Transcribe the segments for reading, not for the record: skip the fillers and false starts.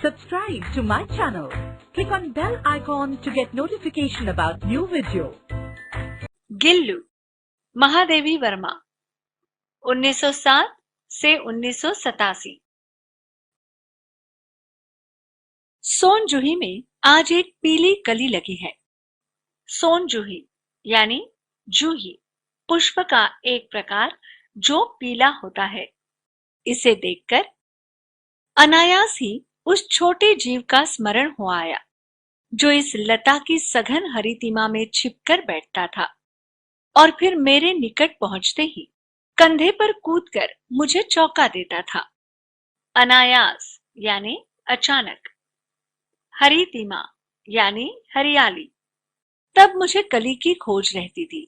Subscribe to my channel. Click on bell icon to get notification about new video. Gillu Mahadevi Verma 1907 से 1987। सोनजूही में आज एक पीली कली लगी है। सोनजूही यानी जूही पुष्प का एक प्रकार जो पीला होता है। इसे देखकर अनायास ही उस छोटे जीव का स्मरण हो आया जो इस लता की सघन हरितिमा में छिपकर बैठता था और फिर मेरे निकट पहुंचते ही कंधे पर कूदकर मुझे चौंका देता था। अनायास यानी अचानक, हरितिमा यानी हरियाली। तब मुझे कली की खोज रहती थी,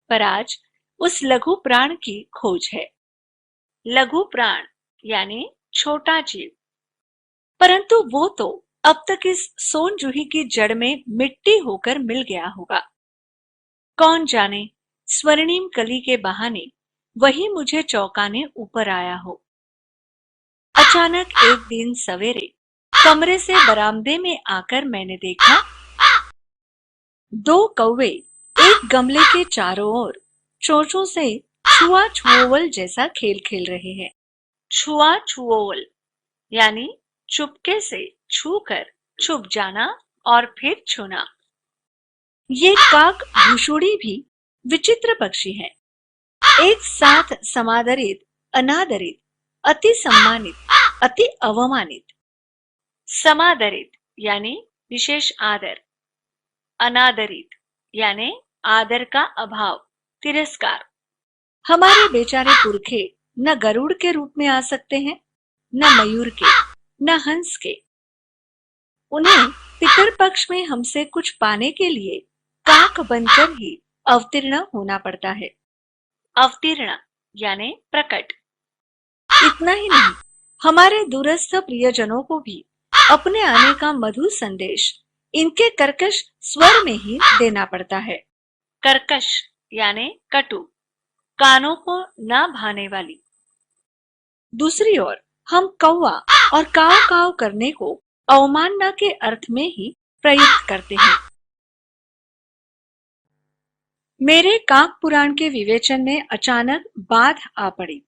पर आज उस लघु प्राण की खोज है। लघु प्राण यानी छोटा जीव, परंतु वो तो अब तक इस सोनजूही की जड़ में मिट्टी होकर मिल गया होगा। कौन जाने स्वर्णिम कली के बहाने वही मुझे चौंकाने ऊपर आया हो। अचानक एक दिन सवेरे कमरे से बरामदे में आकर मैंने देखा दो कौवे एक गमले के चारों ओर चोंचों से छुआ छुओवल जैसा खेल खेल रहे हैं। छुआ छुओवल यानी चुपके से छूकर छुप जाना और फिर छूना। ये काक भूषुड़ी भी विचित्र पक्षी है। एक साथ समादरित, अनादरित, अति सम्मानित, अति अवमानित। समादरित यानी विशेष आदर, अनादरित यानी आदर का अभाव, तिरस्कार। हमारे बेचारे पुरखे न गरुड़ के रूप में आ सकते हैं, न मयूर के, न हंस के। उन्हें पितृपक्ष में हमसे कुछ पाने के लिए काक बनकर ही अवतीर्ण होना पड़ता है। अवतीर्ण यानी प्रकट। इतना ही नहीं, हमारे दूरस्थ प्रियजनों को भी अपने आने का मधुर संदेश इनके कर्कश स्वर में ही देना पड़ता है। कर्कश यानी कटु, कानों को न भाने वाली। दूसरी ओर हम कौवा और काव काव करने को अवमानना के अर्थ में ही प्रयुक्त करते हैं। मेरे काक पुराण के विवेचन में अचानक बाध आ पड़ी,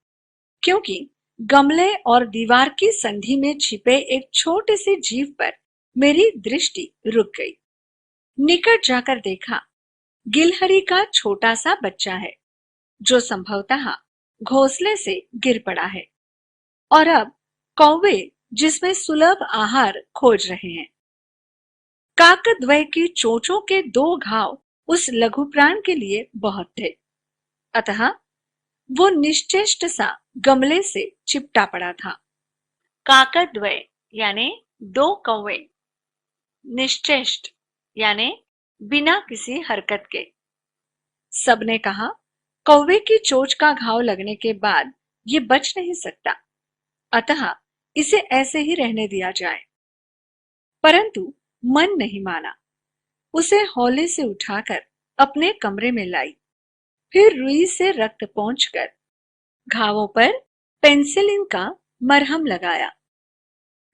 क्योंकि गमले और दीवार की संधि में छिपे एक छोटे से जीव पर मेरी दृष्टि रुक गई। निकट जाकर देखा, गिलहरी का छोटा सा बच्चा है जो संभवतः घोंसले से गिर पड़ा है और अब कौवे जिसमें सुलभ आहार खोज रहे हैं। काकद्वय की चोंचों के दो घाव उस लघु प्राण के लिए बहुत थे, अतः वो निश्चेष्ट सा गमले से चिपटा पड़ा था। काकद्वय यानी दो कौवे, निश्चेष्ट यानी बिना किसी हरकत के। सबने कहा कौवे की चोंच का घाव लगने के बाद ये बच नहीं सकता, अतः इसे ऐसे ही रहने दिया जाए। परंतु मन नहीं माना। उसे हौले से उठाकर अपने कमरे में लाई, फिर रुई से रक्त पोंछकर घावों पर पेंसिलिन का मरहम लगाया।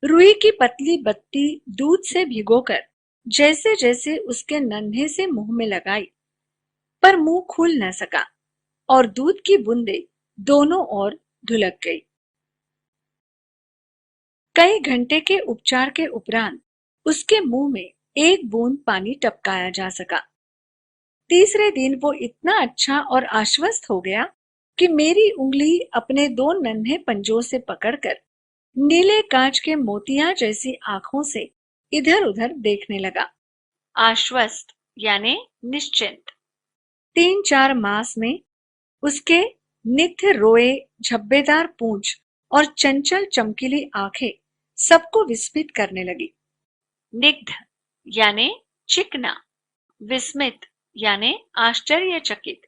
रुई की पतली बत्ती दूध से भिगोकर जैसे जैसे उसके नन्हे से मुंह में लगाई, पर मुंह खुल न सका और दूध की बूंदें दोनों ओर धुलक गई। कई घंटे के उपचार के उपरांत उसके मुंह में एक बूंद पानी टपकाया जा सका। तीसरे दिन वो इतना अच्छा और आश्वस्त हो गया कि मेरी उंगली अपने दो नन्हे पंजों से पकड़कर नीले कांच के मोतियां जैसी आंखों से इधर उधर देखने लगा। आश्वस्त यानी निश्चिंत। 3-4 मास में उसके नित्य रोए झब्बेदार पूंछ और चंचल चमकीली आंखें सबको विस्मित करने लगी। निग्ध यानी चिकना, विस्मित यानी आश्चर्यचकित।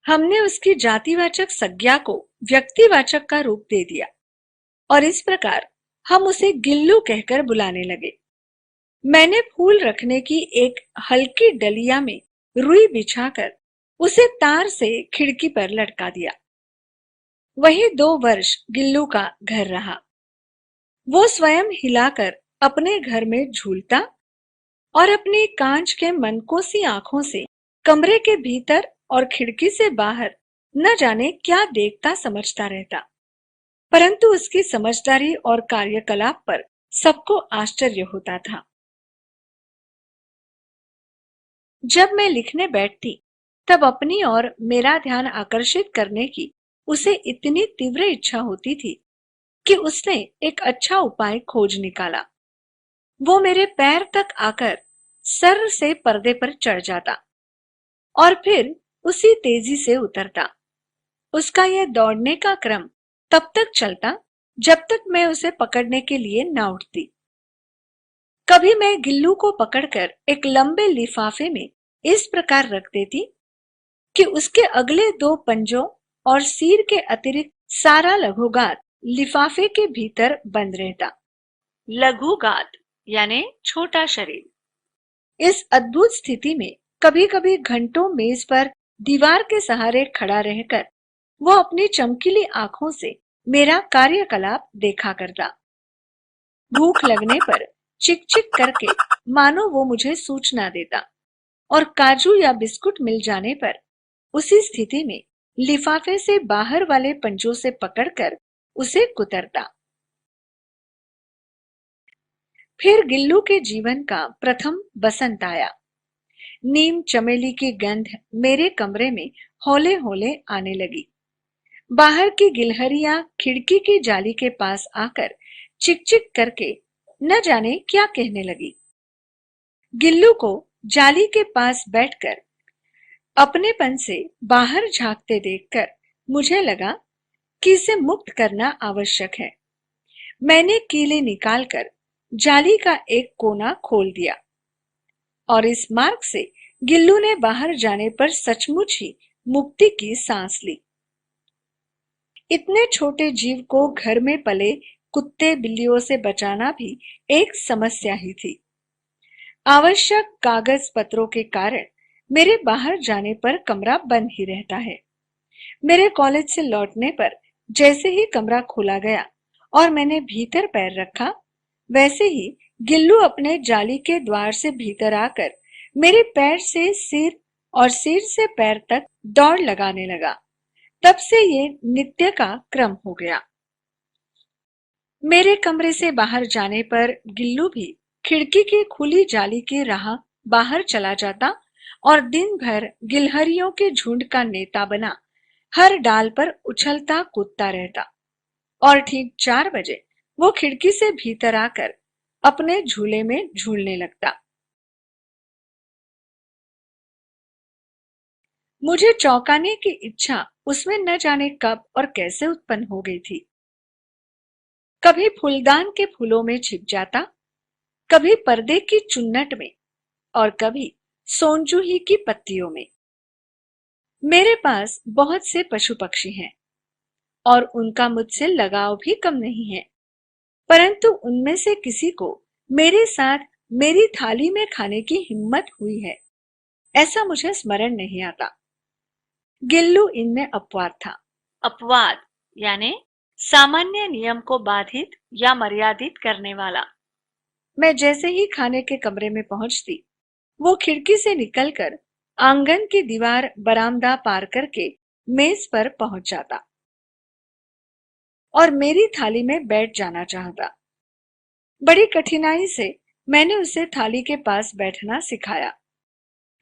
हमने उसकी जातिवाचक संज्ञा को व्यक्तिवाचक का रूप दे दिया और इस प्रकार हम उसे गिल्लू कहकर बुलाने लगे। मैंने फूल रखने की एक हल्की डलिया में रुई बिछाकर उसे तार से खिड़की पर लटका दिया। वही 2 वर्ष गिल्लू का घर रहा। वो स्वयं हिलाकर अपने घर में झूलता और अपनी कांच के मनकोसी आंखों से कमरे के भीतर और खिड़की से बाहर न जाने क्या देखता समझता रहता। परंतु उसकी समझदारी और कार्यकलाप पर सबको आश्चर्य होता था। जब मैं लिखने बैठती, तब अपनी ओर मेरा ध्यान आकर्षित करने की उसे इतनी तीव्र इच्छा होती थी कि उसने एक अच्छा उपाय खोज निकाला। वो मेरे पैर तक आकर सर से पर्दे पर चढ़ जाता और फिर उसी तेजी से उतरता। उसका यह दौड़ने का क्रम तब तक चलता जब तक मैं उसे पकड़ने के लिए न उठती। कभी मैं गिल्लू को पकड़कर एक लंबे लिफाफे में इस प्रकार रख देती कि उसके अगले दो पंजों और सिर के अतिरिक्त सारा लघुगात लिफाफे के भीतर बंद रहता। लघुगात यानी छोटा शरीर। इस अद्भुत स्थिति में कभी कभी घंटों मेज पर दीवार के सहारे खड़ा रहकर वो अपनी चमकीली आंखों से मेरा कार्यकलाप देखा करता। भूख लगने पर चिक चिक करके मानो वो मुझे सूचना देता और काजू या बिस्कुट मिल जाने पर उसी स्थिति में लिफाफे से बाहर वाले पंजों से पकड़कर उसे कुतरता। फिर गिल्लू के जीवन का प्रथम बसंत आया। नीम चमेली की गंध मेरे कमरे में हौले हौले आने लगी। बाहर की गिलहरियां खिड़की की जाली के पास आकर चिक चिक करके न जाने क्या कहने लगी। गिल्लू को जाली के पास बैठकर अपनेपन से बाहर झांकते देखकर मुझे लगा कि इसे मुक्त करना आवश्यक है। मैंने कीले निकालकर जाली का एक कोना खोल दिया और इस मार्ग से गिल्लू ने बाहर जाने पर सचमुच ही मुक्ति की सांस ली। इतने छोटे जीव को घर में पले कुत्ते बिल्लियों से बचाना भी एक समस्या ही थी। आवश्यक कागज पत्रों के कारण मेरे बाहर जाने पर कमरा बंद ही रहता है। मेरे कॉलेज से लौटने पर जैसे ही कमरा खोला गया और मैंने भीतर पैर रखा, वैसे ही गिल्लू अपने जाली के द्वार से भीतर आकर मेरे पैर से सिर और सिर से पैर तक दौड़ लगाने लगा। तब से ये नित्य का क्रम हो गया। मेरे कमरे से बाहर जाने पर गिल्लू भी खिड़की की खुली जाली की राह बाहर चला जाता और दिन भर गिलहरियों के झुंड का नेता बना हर डाल पर उछलता कूदता रहता और ठीक 4 बजे वो खिड़की से भीतर आकर अपने झूले में झूलने लगता। मुझे चौंकाने की इच्छा उसमें न जाने कब और कैसे उत्पन्न हो गई थी। कभी फूलदान के फूलों में छिप जाता, कभी पर्दे की चुन्नट में और कभी सोनजूही की पत्तियों में। मेरे पास बहुत से पशु पक्षी हैं और उनका मुझसे लगाव भी कम नहीं है, परंतु उनमें से किसी को मेरे साथ मेरी थाली में खाने की हिम्मत हुई है, ऐसा मुझे स्मरण नहीं आता। गिल्लू इनमें अपवाद था। अपवाद यानी सामान्य नियम को बाधित या मर्यादित करने वाला। मैं जैसे ही खाने के कमरे में पहुंचती, वो खिड़की से निकलकर आंगन की दीवार बरामदा पार करके मेज पर पहुंच जाता और मेरी थाली में बैठ जाना चाहता। बड़ी कठिनाई से मैंने उसे थाली के पास बैठना सिखाया,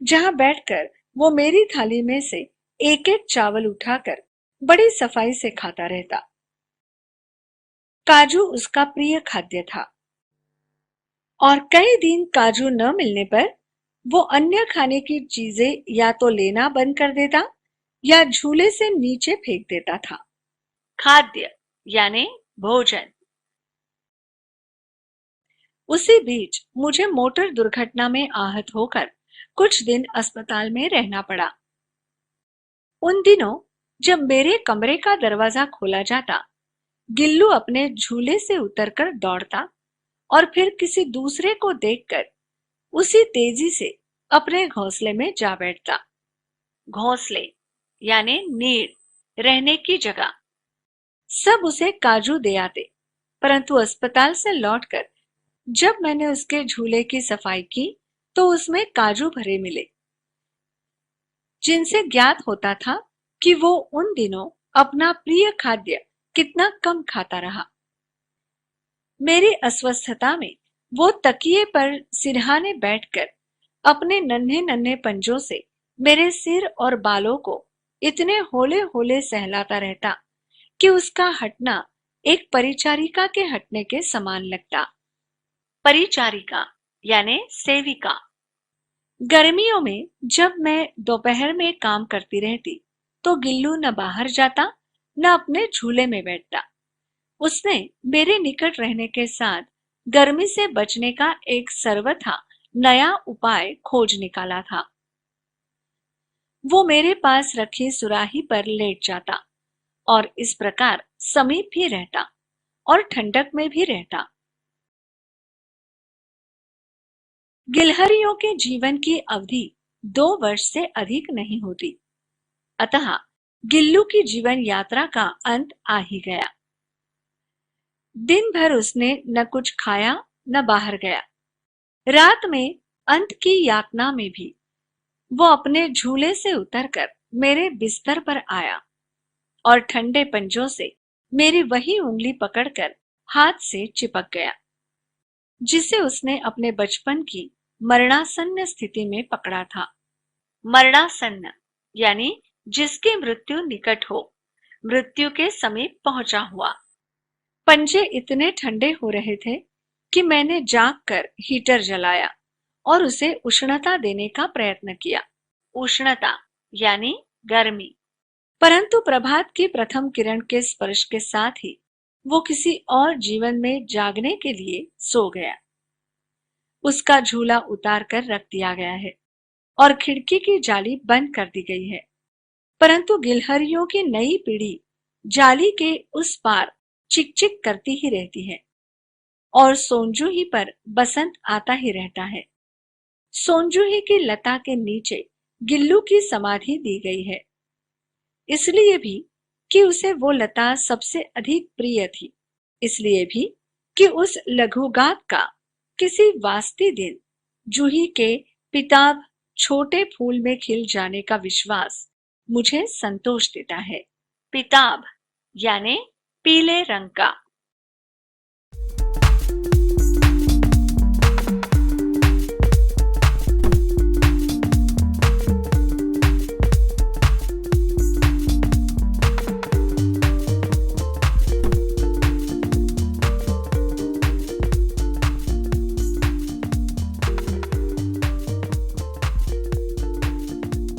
जहां बैठकर वो मेरी थाली में से एक एक चावल उठाकर बड़ी सफाई से खाता रहता। काजू उसका प्रिय खाद्य था और कई दिन काजू न मिलने पर वो अन्य खाने की चीजें या तो लेना बंद कर देता या झूले से नीचे फेंक देता था। खाद्य यानी भोजन। उसी बीच मुझे मोटर दुर्घटना में आहत होकर कुछ दिन अस्पताल में रहना पड़ा। उन दिनों जब मेरे कमरे का दरवाजा खोला जाता, गिल्लू अपने झूले से उतरकर दौड़ता और फिर किसी दूसरे को देखकर उसी तेजी से अपने घोंसले में जा बैठता। घोंसले यानी नीड, रहने की जगह। सब उसे काजू दे आते परंतु अस्पताल से लौटकर जब मैंने उसके झूले की सफाई की तो उसमें काजू भरे मिले, जिनसे ज्ञात होता था कि वो उन दिनों अपना प्रिय खाद्य कितना कम खाता रहा। मेरी अस्वस्थता में वो तकिए पर सिरहाने बैठकर अपने नन्हे नन्हे पंजों से मेरे सिर और बालों को इतने होले होले सहलाता रहता कि उसका हटना एक परिचारिका के हटने के समान लगता। परिचारिका यानी सेविका। गर्मियों में जब मैं दोपहर में काम करती रहती तो गिल्लू न बाहर जाता न अपने झूले में बैठता। उसने मेरे निकट रहने के साथ गर्मी से बचने का एक सर्वथा नया उपाय खोज निकाला था। वो मेरे पास रखी सुराही पर लेट जाता और इस प्रकार समीप भी रहता और ठंडक में भी रहता। गिलहरियों के जीवन की अवधि 2 वर्ष से अधिक नहीं होती, अतः गिल्लू की जीवन यात्रा का अंत आ ही गया। दिन भर उसने न कुछ खाया न बाहर गया। रात में अंत की यातना में भी वो अपने झूले से उतरकर मेरे बिस्तर पर आया और ठंडे पंजों से मेरी वही उंगली पकड़कर हाथ से चिपक गया जिसे उसने अपने बचपन की मरणासन्न स्थिति में पकड़ा था। मरणासन्न यानी जिसकी मृत्यु निकट हो, मृत्यु के समीप पहुंचा हुआ। पंजे इतने ठंडे हो रहे थे कि मैंने जागकर हीटर जलाया और उसे उष्णता देने का प्रयत्न किया। उष्णता यानी गर्मी। परंतु प्रभात की प्रथम किरण के स्पर्श के साथ ही वो किसी और जीवन में जागने के लिए सो गया। उसका झूला उतार कर रख दिया गया है और खिड़की की जाली बंद कर दी गई है, परंतु गिलहरियों की नई पीढ़ी जाली के उस पार चिक चिक करती ही रहती है और सोंजूही पर बसंत आता ही रहता है। सोंजूही की लता के नीचे गिल्लू की समाधि दी गई है, इसलिए भी कि उसे वो लता सबसे अधिक प्रिय थी, इसलिए भी कि उस लघुगात का किसी वास्ती दिन जूही के पिताब छोटे फूल में खिल जाने का विश्वास मुझे संतोष देता है। पिताब यानी पीले रंग का।